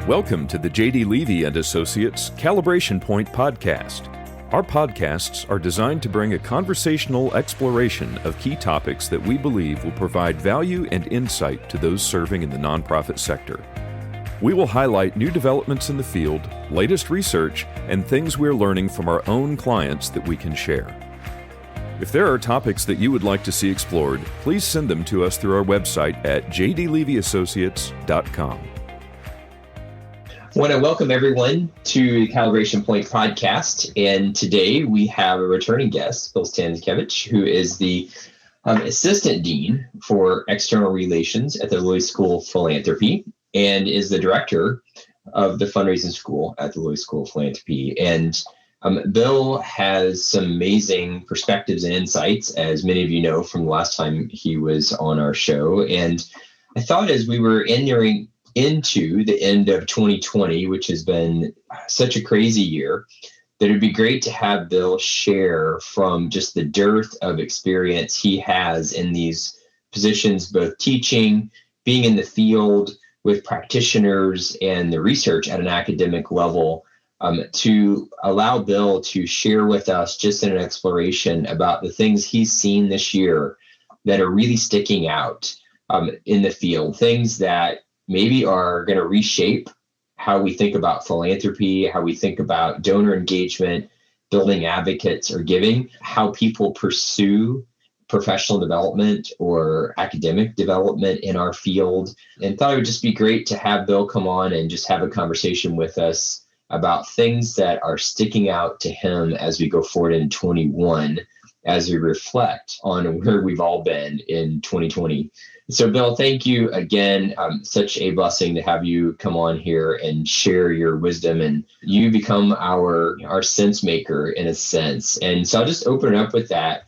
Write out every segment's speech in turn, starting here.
Welcome to the J.D. Levy & Associates Calibration Point Podcast. Our podcasts are designed to bring a conversational exploration of key topics that we believe will provide value and insight to those serving in the nonprofit sector. We will highlight new developments in the field, latest research, and things we're learning from our own clients that we can share. If there are topics that you would like to see explored, please send them to us through our website at jdlevyassociates.com. I want to welcome everyone to the Calibration Point Podcast, and today we have a returning guest, Bill Stanczykiewicz, who is the Assistant Dean for External Relations at the Lewis School of Philanthropy and is the Director of the Fundraising School at the Lewis School of Philanthropy. And Bill has some amazing perspectives and insights, as many of you know from the last time he was on our show. And I thought as we were entering into the end of 2020, which has been such a crazy year, that it'd be great to have Bill share from just the dearth of experience he has in these positions, both teaching, being in the field with practitioners, and the research at an academic level, to allow Bill to share with us just in an exploration about the things he's seen this year that are really sticking out in the field, things that maybe are going to reshape how we think about philanthropy, how we think about donor engagement, building advocates or giving, how people pursue professional development or academic development in our field. And thought it would just be great to have Bill come on and just have a conversation with us about things that are sticking out to him as we go forward in 21, as we reflect on where we've all been in 2020. So, Bill, thank you again. Such a blessing to have you come on here and share your wisdom, and you become our sense maker in a sense. And so I'll just open it up with that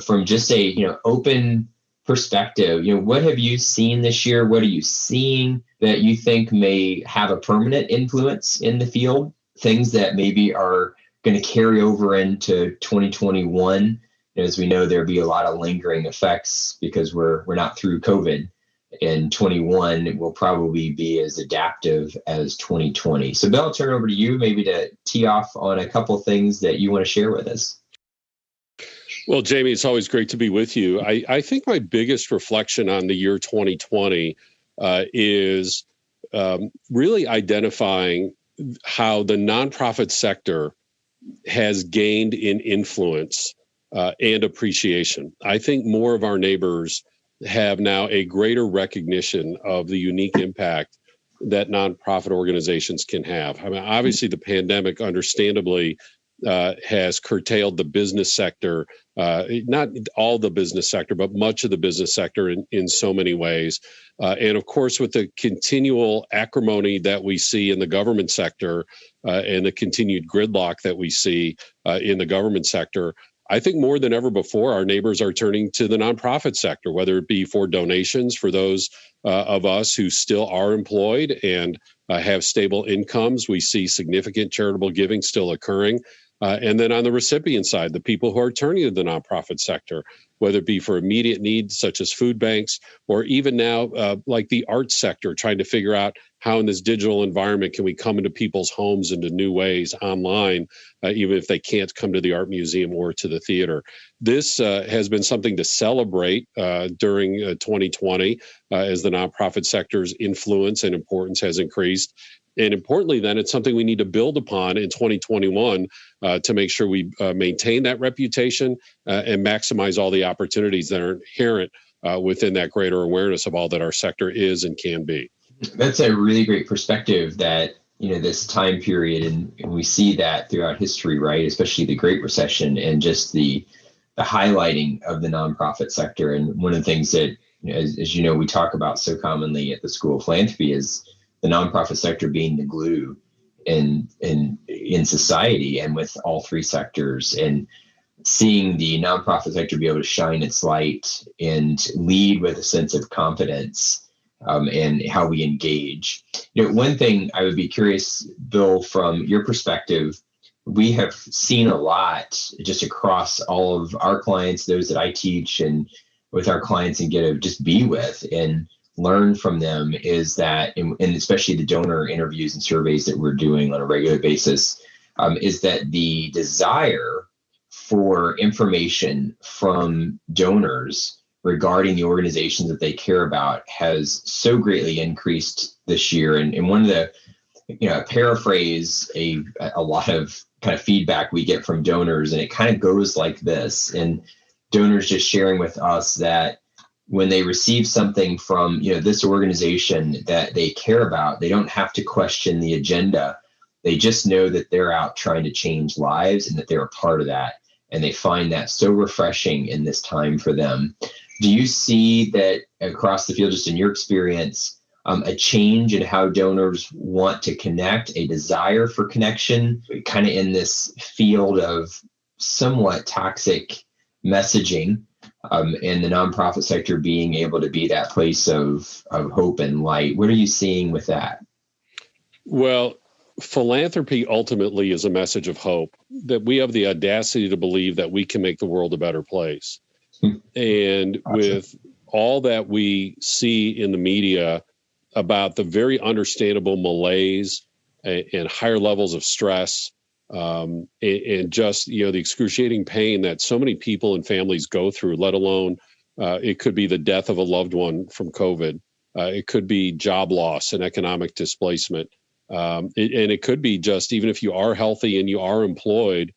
from just a open perspective. What have you seen this year? What are you seeing that you think may have a permanent influence in the field? Things that maybe are going to carry over into 2021. As we know, there'll be a lot of lingering effects because we're not through COVID. And 21 will probably be as adaptive as 2020. So, Bill, I'll turn it over to you maybe to tee off on a couple of things that you want to share with us. Well, Jamie, it's always great to be with you. I think my biggest reflection on the year 2020 is really identifying how the nonprofit sector has gained in influence and appreciation. I think more of our neighbors have now a greater recognition of the unique impact that nonprofit organizations can have. I mean, obviously, the pandemic, understandably, has curtailed the business sector, not all the business sector, but much of the business sector in so many ways. And of course, with the continual acrimony that we see in the government sector and the continued gridlock that we see in the government sector, I think more than ever before, our neighbors are turning to the nonprofit sector, whether it be for donations for those of us who still are employed and have stable incomes. We see significant charitable giving still occurring. And then on the recipient side, the people who are turning to the nonprofit sector, whether it be for immediate needs such as food banks, or even now like the arts sector, trying to figure out how in this digital environment can we come into people's homes into new ways online, even if they can't come to the art museum or to the theater. This has been something to celebrate during 2020 as the nonprofit sector's influence and importance has increased. And importantly, then, it's something we need to build upon in 2021 to make sure we maintain that reputation and maximize all the opportunities that are inherent within that greater awareness of all that our sector is and can be. That's a really great perspective that, this time period, and we see that throughout history, right? Especially the Great Recession and just the highlighting of the nonprofit sector. And one of the things that, as you know, we talk about so commonly at the School of Philanthropy is the nonprofit sector being the glue in society and with all three sectors, and seeing the nonprofit sector be able to shine its light and lead with a sense of confidence and how we engage. One thing I would be curious, Bill, from your perspective, we have seen a lot just across all of our clients, those that I teach, and with our clients and get to just be with. And learn from them is that, and especially the donor interviews and surveys that we're doing on a regular basis, is that the desire for information from donors regarding the organizations that they care about has so greatly increased this year. And one of the, paraphrase a lot of kind of feedback we get from donors, and it kind of goes like this, and donors just sharing with us that when they receive something from, this organization that they care about, they don't have to question the agenda. They just know that they're out trying to change lives and that they're a part of that. And they find that so refreshing in this time for them. Do you see that across the field, just in your experience, a change in how donors want to connect, a desire for connection, kind of in this field of somewhat toxic messaging, and the nonprofit sector being able to be that place of hope and light? What are you seeing with that? Well, philanthropy ultimately is a message of hope, that we have the audacity to believe that we can make the world a better place. And awesome. With all that we see in the media about the very understandable malaise and higher levels of stress, and just, the excruciating pain that so many people and families go through, let alone it could be the death of a loved one from COVID. It could be job loss and economic displacement. And it could be just, even if you are healthy and you are employed,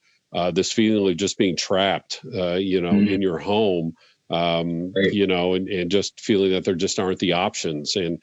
this feeling of just being trapped, in your home, right. And just feeling that there just aren't the options. And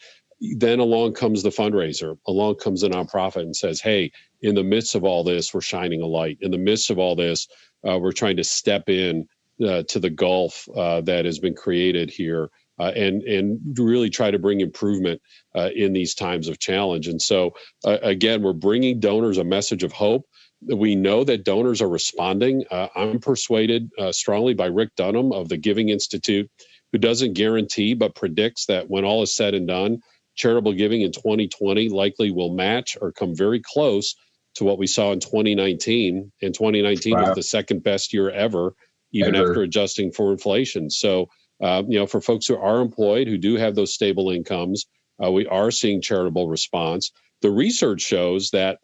then along comes the fundraiser, along comes the nonprofit and says, hey, in the midst of all this, we're shining a light. In the midst of all this, we're trying to step in to the gulf that has been created here. And really try to bring improvement in these times of challenge. And so, again, we're bringing donors a message of hope. We know that donors are responding. I'm persuaded strongly by Rick Dunham of the Giving Institute, who doesn't guarantee but predicts that when all is said and done, charitable giving in 2020 likely will match or come very close to what we saw in 2019. And 2019 was the second best year ever, even after adjusting for inflation. So, for folks who are employed, who do have those stable incomes, we are seeing charitable response. The research shows that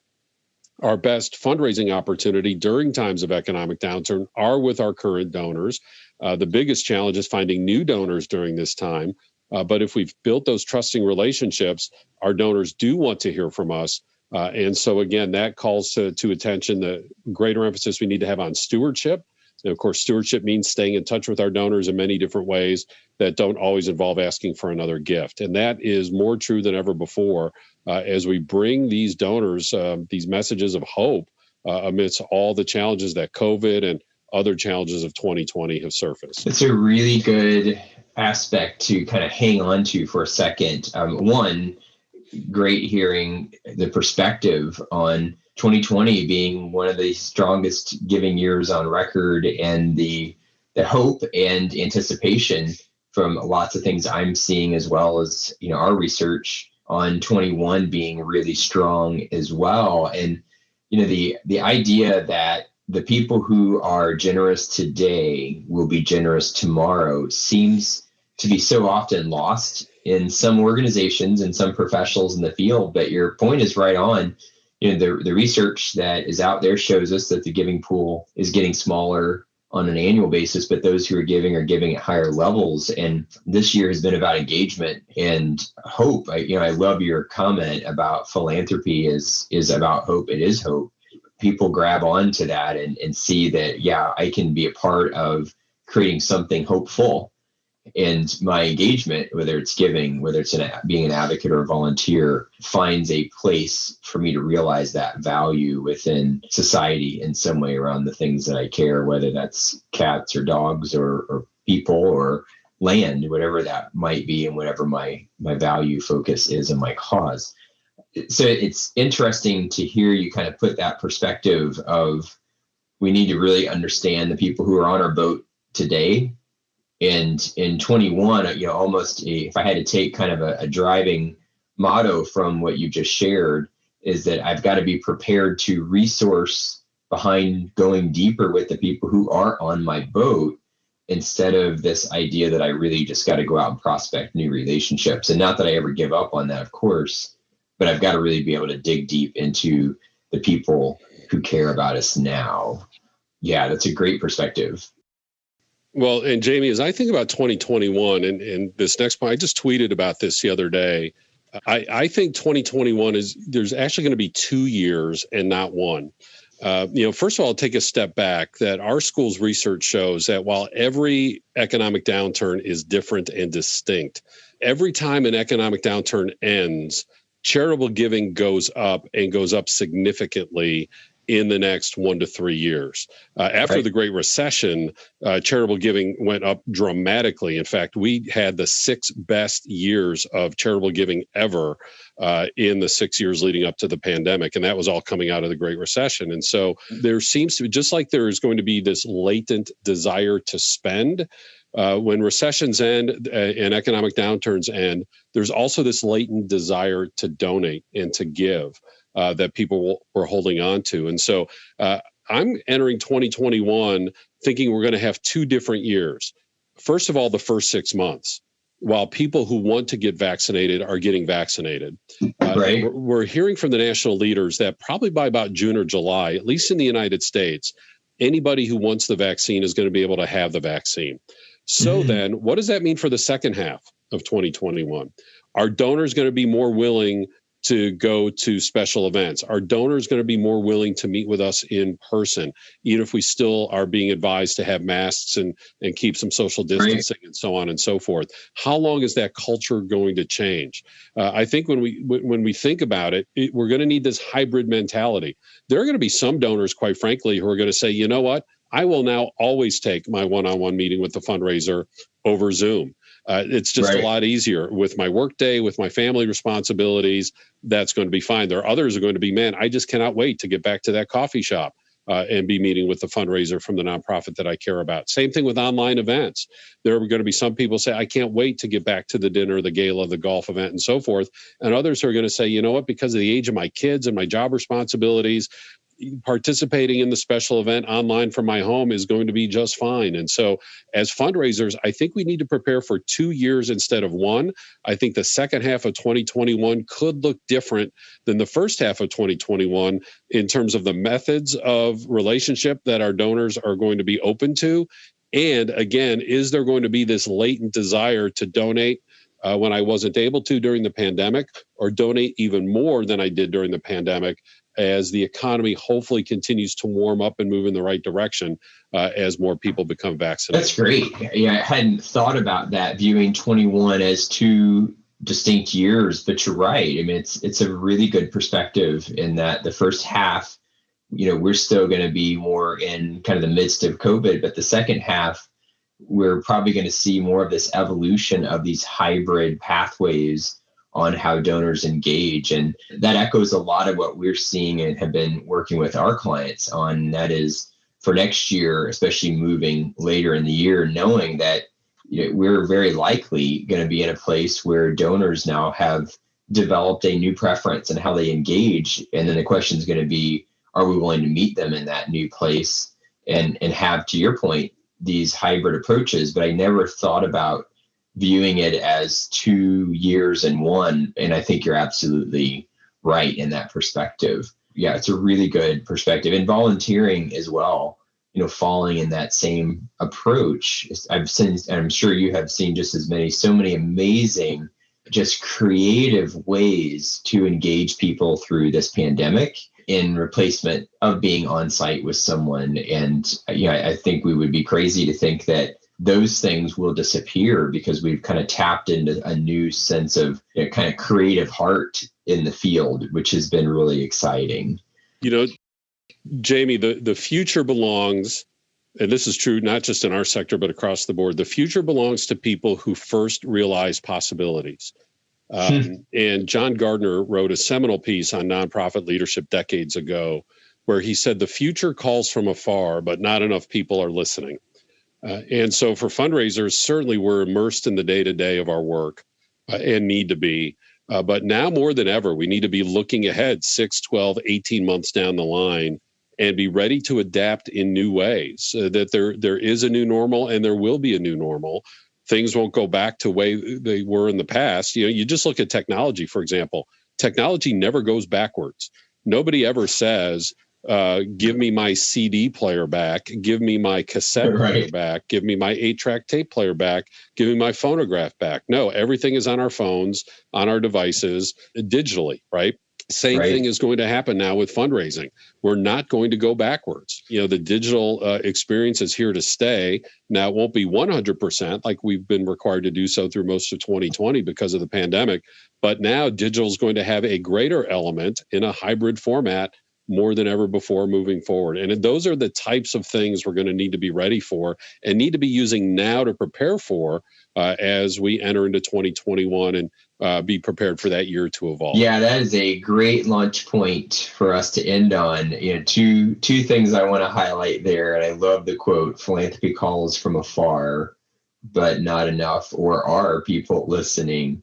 our best fundraising opportunity during times of economic downturn are with our current donors. The biggest challenge is finding new donors during this time. But if we've built those trusting relationships, our donors do want to hear from us. And so, again, that calls to attention the greater emphasis we need to have on stewardship. And of course, stewardship means staying in touch with our donors in many different ways that don't always involve asking for another gift. And that is more true than ever before as we bring these donors these messages of hope amidst all the challenges that COVID and other challenges of 2020 have surfaced. It's a really good aspect to kind of hang on to for a second. One, great hearing the perspective on 2020 being one of the strongest giving years on record, and the hope and anticipation from lots of things I'm seeing, as well as, our research on 21 being really strong as well. And, the idea that the people who are generous today will be generous tomorrow seems to be so often lost in some organizations and some professionals in the field. But your point is right on. The research that is out there shows us that the giving pool is getting smaller on an annual basis, but those who are giving at higher levels. And this year has been about engagement and hope. I love your comment about philanthropy is about hope. It is hope. People grab onto that and see that, I can be a part of creating something hopeful. And my engagement, whether it's giving, whether it's being an advocate or a volunteer, finds a place for me to realize that value within society in some way around the things that I care, whether that's cats or dogs or people or land, whatever that might be, and whatever my value focus is and my cause. So it's interesting to hear you kind of put that perspective of, we need to really understand the people who are on our boat today. And in 21, almost if I had to take kind of a driving motto from what you just shared, is that I've got to be prepared to resource behind going deeper with the people who are on my boat, instead of this idea that I really just got to go out and prospect new relationships. And not that I ever give up on that, of course, but I've got to really be able to dig deep into the people who care about us now. Yeah, that's a great perspective. Well, and Jamie, as I think about 2021 and this next point, I just tweeted about this the other day. I think 2021 there's actually going to be 2 years and not one. First of all, I'll take a step back that our school's research shows that while every economic downturn is different and distinct, every time an economic downturn ends, charitable giving goes up and goes up significantly in the next 1 to 3 years. After the Great Recession, charitable giving went up dramatically. In fact, we had the 6 best years of charitable giving ever in the 6 years leading up to the pandemic. And that was all coming out of the Great Recession. And so there seems to be, just like there is going to be this latent desire to spend, when recessions end and economic downturns end, there's also this latent desire to donate and to give. That people were holding on to. And so I'm entering 2021 thinking we're going to have 2 different years. First of all, the first 6 months, while people who want to get vaccinated are getting vaccinated. We're hearing from the national leaders that probably by about June or July, at least in the United States, anybody who wants the vaccine is going to be able to have the vaccine. So then what does that mean for the second half of 2021? Are donors going to be more willing to go to special events? Are donors going to be more willing to meet with us in person, even if we still are being advised to have masks and keep some social distancing and so on and so forth? How long is that culture going to change? I think when we think about it, we're going to need this hybrid mentality. There are going to be some donors, quite frankly, who are going to say, you know what? I will now always take my one-on-one meeting with the fundraiser over Zoom. It's just a lot easier with my workday, with my family responsibilities. That's going to be fine. There are others who are going to be, man, I just cannot wait to get back to that coffee shop and be meeting with the fundraiser from the nonprofit that I care about. Same thing with online events. There are going to be some people say, I can't wait to get back to the dinner, the gala, the golf event, and so forth. And others are going to say, you know what, because of the age of my kids and my job responsibilities, participating in the special event online from my home is going to be just fine. And so as fundraisers, I think we need to prepare for 2 years instead of 1. I think the second half of 2021 could look different than the first half of 2021 in terms of the methods of relationship that our donors are going to be open to. And again, is there going to be this latent desire to donate when I wasn't able to during the pandemic, or donate even more than I did during the pandemic as the economy hopefully continues to warm up and move in the right direction as more people become vaccinated? That's great. Yeah, I hadn't thought about that, viewing 21 as 2 distinct years, but you're right. I mean, it's a really good perspective in that the first half, we're still going to be more in kind of the midst of COVID, but the second half, we're probably going to see more of this evolution of these hybrid pathways on how donors engage. And that echoes a lot of what we're seeing and have been working with our clients on. That is for next year, especially moving later in the year, knowing that we're very likely going to be in a place where donors now have developed a new preference in how they engage. And then the question is going to be, are we willing to meet them in that new place and have, to your point, these hybrid approaches? But I never thought about viewing it as 2 years and 1. And I think you're absolutely right in that perspective. Yeah, it's a really good perspective. And volunteering as well, falling in that same approach. I've seen, and I'm sure you have seen just as many, so many amazing, just creative ways to engage people through this pandemic in replacement of being on site with someone. And I think we would be crazy to think that those things will disappear, because we've kind of tapped into a new sense of kind of creative heart in the field, which has been really exciting. Jamie, the future belongs, and this is true not just in our sector, but across the board, the future belongs to people who first realize possibilities. And John Gardner wrote a seminal piece on nonprofit leadership decades ago, where he said, the future calls from afar, but not enough people are listening. And so for fundraisers, certainly we're immersed in the day-to-day of our work and need to be. But now more than ever, we need to be looking ahead 6, 12, 18 months down the line and be ready to adapt in new ways. That there is a new normal and there will be a new normal. Things won't go back to the way they were in the past. You just look at technology, for example. Technology never goes backwards. Nobody ever says, give me my CD player back, give me my cassette player back, give me my 8-track tape player back, give me my phonograph back. No, everything is on our phones, on our devices, digitally, right? Same thing is going to happen now with fundraising. We're not going to go backwards. The digital experience is here to stay. Now, it won't be 100% like we've been required to do so through most of 2020 because of the pandemic. But now digital is going to have a greater element in a hybrid format more than ever before moving forward. And those are the types of things we're going to need to be ready for and need to be using now to prepare for as we enter into 2021 and be prepared for that year to evolve. Yeah, that is a great launch point for us to end on. Two things I want to highlight there. And I love the quote, philanthropy calls from afar, but not enough, or are people listening?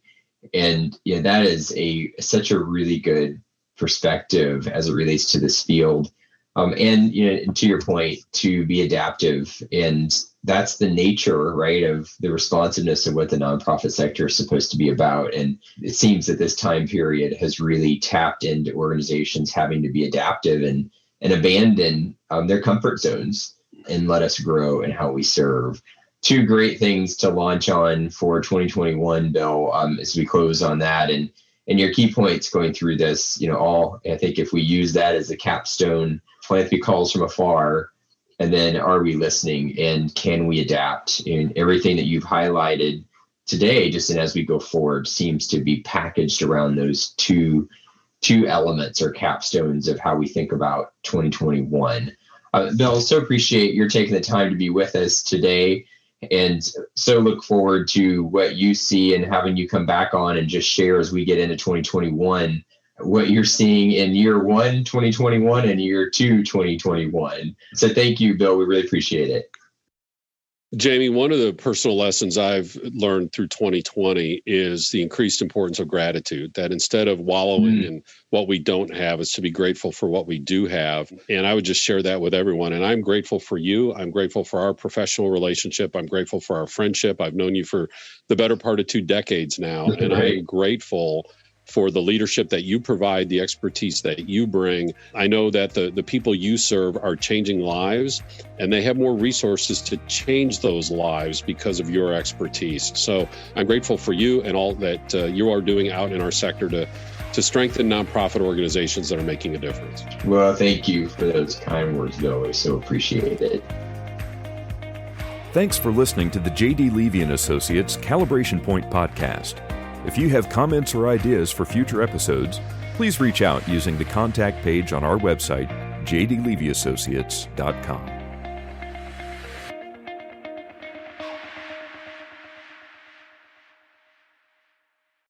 And that is such a really good perspective as it relates to this field. And to your point, to be adaptive. And that's the nature, right, of the responsiveness of what the nonprofit sector is supposed to be about. And it seems that this time period has really tapped into organizations having to be adaptive and abandon their comfort zones and let us grow in how we serve. Two great things to launch on for 2021, Bill, as we close on that. And your key points going through this, I think if we use that as a capstone, philanthropy calls from afar, and then are we listening and can we adapt? And everything that you've highlighted today, just as we go forward, seems to be packaged around those two elements or capstones of how we think about 2021. Bill, so appreciate your taking the time to be with us today. And so look forward to what you see and having you come back on and just share as we get into 2021, what you're seeing in year 1, 2021 and year 2, 2021. So thank you, Bill. We really appreciate it. Jamie, one of the personal lessons I've learned through 2020 is the increased importance of gratitude, that instead of wallowing in what we don't have is to be grateful for what we do have. And I would just share that with everyone. And I'm grateful for you. I'm grateful for our professional relationship. I'm grateful for our friendship. I've known you for the better part of 2 decades now. And I am grateful for the leadership that you provide, the expertise that you bring. I know that the people you serve are changing lives, and they have more resources to change those lives because of your expertise. So I'm grateful for you and all that you are doing out in our sector to strengthen nonprofit organizations that are making a difference. Well, thank you for those kind words, Bill. I so appreciate it. Thanks for listening to the J.D. Levy & Associates Calibration Point Podcast. If you have comments or ideas for future episodes, please reach out using the contact page on our website, jdlevyassociates.com.